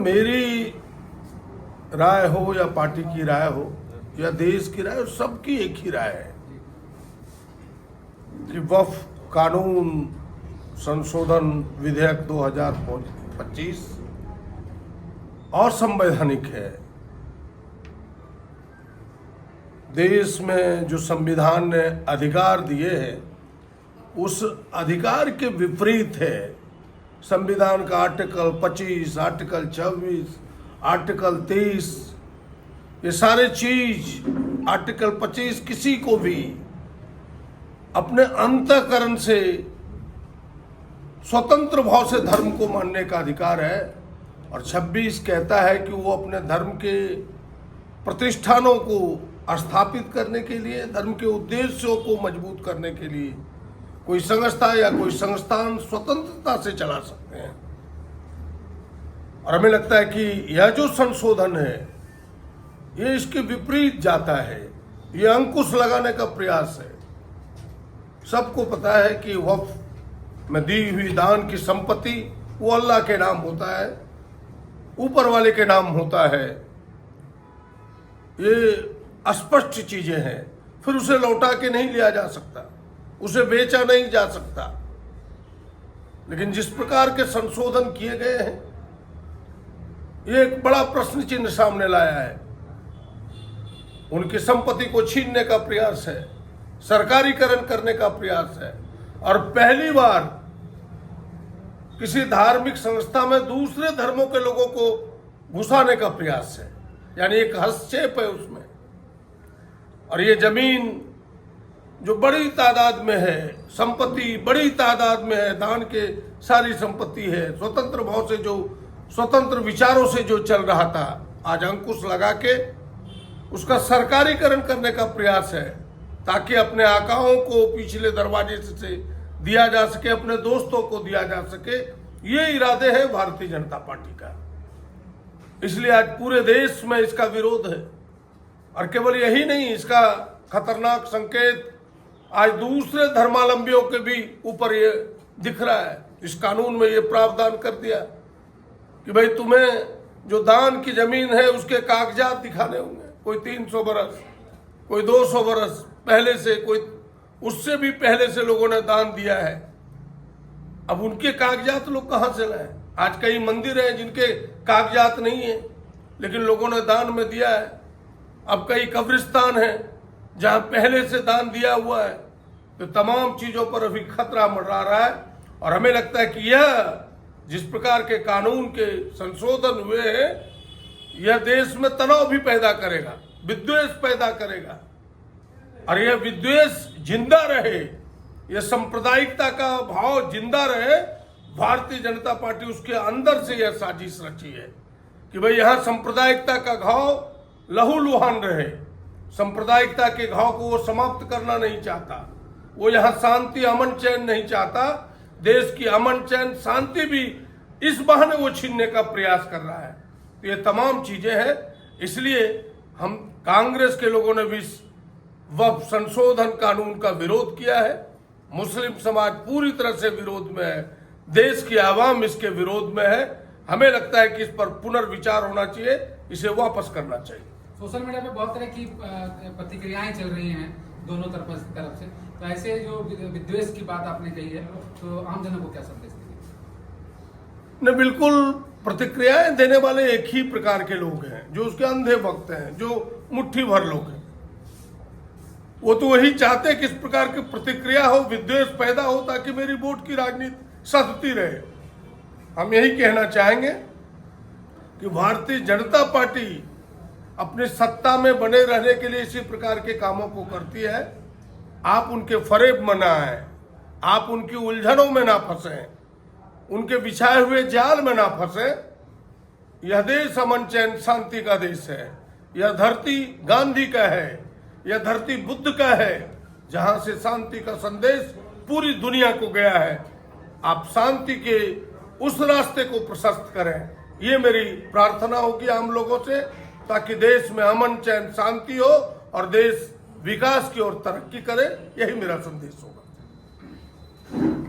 मेरी राय हो या पार्टी की राय हो या देश की राय हो, सबकी एक ही राय है कि वक्फ कानून संशोधन विधेयक 2025 असंवैधानिक है। देश में जो संविधान ने अधिकार दिए हैं उस अधिकार के विपरीत है। संविधान का आर्टिकल 25, आर्टिकल 26, आर्टिकल 23, ये सारे चीज आर्टिकल 25 किसी को भी अपने अंतःकरण से स्वतंत्र भाव से धर्म को मानने का अधिकार है, और 26 कहता है कि वो अपने धर्म के प्रतिष्ठानों को स्थापित करने के लिए, धर्म के उद्देश्यों को मजबूत करने के लिए कोई संस्था या कोई संस्थान स्वतंत्रता से चला सकते हैं। और हमें लगता है कि यह जो संशोधन है ये इसके विपरीत जाता है, ये अंकुश लगाने का प्रयास है। सबको पता है कि वक्फ में दी हुई दान की संपत्ति वो अल्लाह के नाम होता है, ऊपर वाले के नाम होता है, ये स्पष्ट चीजें हैं। फिर उसे लौटा के नहीं लिया जा सकता, उसे बेचा नहीं जा सकता। लेकिन जिस प्रकार के संशोधन किए गए हैं ये एक बड़ा प्रश्न चिन्ह सामने लाया है। उनकी संपत्ति को छीनने का प्रयास है, सरकारीकरण करने का प्रयास है, और पहली बार किसी धार्मिक संस्था में दूसरे धर्मों के लोगों को घुसाने का प्रयास है, यानी एक हस्तक्षेप है उसमें। और ये जमीन जो बड़ी तादाद में है, संपत्ति बड़ी तादाद में है, दान के सारी संपत्ति है, स्वतंत्र भाव से जो स्वतंत्र विचारों से जो चल रहा था, आज अंकुश लगा के उसका सरकारीकरण करने का प्रयास है, ताकि अपने आकाओं को पिछले दरवाजे से दिया जा सके, अपने दोस्तों को दिया जा सके। ये इरादे हैं भारतीय जनता पार्टी का। इसलिए आज पूरे देश में इसका विरोध है। और केवल यही नहीं, इसका खतरनाक संकेत आज दूसरे धर्मावलंबियों के भी ऊपर ये दिख रहा है। इस कानून में ये प्रावधान कर दिया कि भाई तुम्हें जो दान की जमीन है उसके कागजात दिखाने होंगे। कोई 300 बरस, कोई 200 बरस पहले से, कोई उससे भी पहले से लोगों ने दान दिया है। अब उनके कागजात लोग कहाँ से लाए? आज कई मंदिर हैं जिनके कागजात नहीं है लेकिन लोगों ने दान में दिया है। अब कई कब्रिस्तान हैं जहां पहले से दान दिया हुआ है। तो तमाम चीजों पर अभी खतरा मंडरा रहा है। और हमें लगता है कि यह जिस प्रकार के कानून के संशोधन हुए हैं यह देश में तनाव भी पैदा करेगा, विद्वेष पैदा करेगा। और यह विद्वेष जिंदा रहे, यह सांप्रदायिकता का भाव जिंदा रहे। भारतीय जनता पार्टी उसके अंदर से यह साजिश रची है कि भाई यहां सांप्रदायिकता का घाव लहूलुहान रहे। सांप्रदायिकता के घाव को वो समाप्त करना नहीं चाहता। वो यहाँ शांति अमन चैन नहीं चाहता। देश की अमन चैन शांति भी इस बहाने वो छीनने का प्रयास कर रहा है। तो ये तमाम चीजें हैं। इसलिए हम कांग्रेस के लोगों ने भी वक्फ संशोधन कानून का विरोध किया है। मुस्लिम समाज पूरी तरह से विरोध में है, देश की आवाम इसके विरोध में है। हमें लगता है कि इस पर पुनर्विचार होना चाहिए, इसे वापस करना चाहिए। सोशल मीडिया पे बहुत तरह की प्रतिक्रियाएं चल रही हैं दोनों तरफ से। तो ऐसे जो विद्वेष की बात आपने कही है तो आम जनों को क्या संदेश देंगे? न, बिल्कुल प्रतिक्रियाएं देने वाले एक ही प्रकार के लोग हैं, जो उसके अंधे भक्त हैं, जो मुट्ठी भर लोग हैं। वो तो वही चाहते हैं कि इस प्रकार की प्रतिक्रिया हो, विद्वेष पैदा हो, ताकि मेरी वोट की राजनीति सधती रहे। हम यही कहना चाहेंगे कि भारतीय जनता पार्टी अपनी सत्ता में बने रहने के लिए इसी प्रकार के कामों को करती है। आप उनके फरेब में ना आए, आप उनकी उलझनों में ना फंसे, उनके बिछाए हुए जाल में ना फंसे। यह देश अमन चैन शांति का देश है। यह धरती गांधी का है, यह धरती बुद्ध का है, जहां से शांति का संदेश पूरी दुनिया को गया है। आप शांति के उस रास्ते को प्रशस्त करें, ये मेरी प्रार्थना होगी आम लोगों से, ताकि देश में अमन चैन शांति हो और देश विकास की ओर तरक्की करे। यही मेरा संदेश होगा।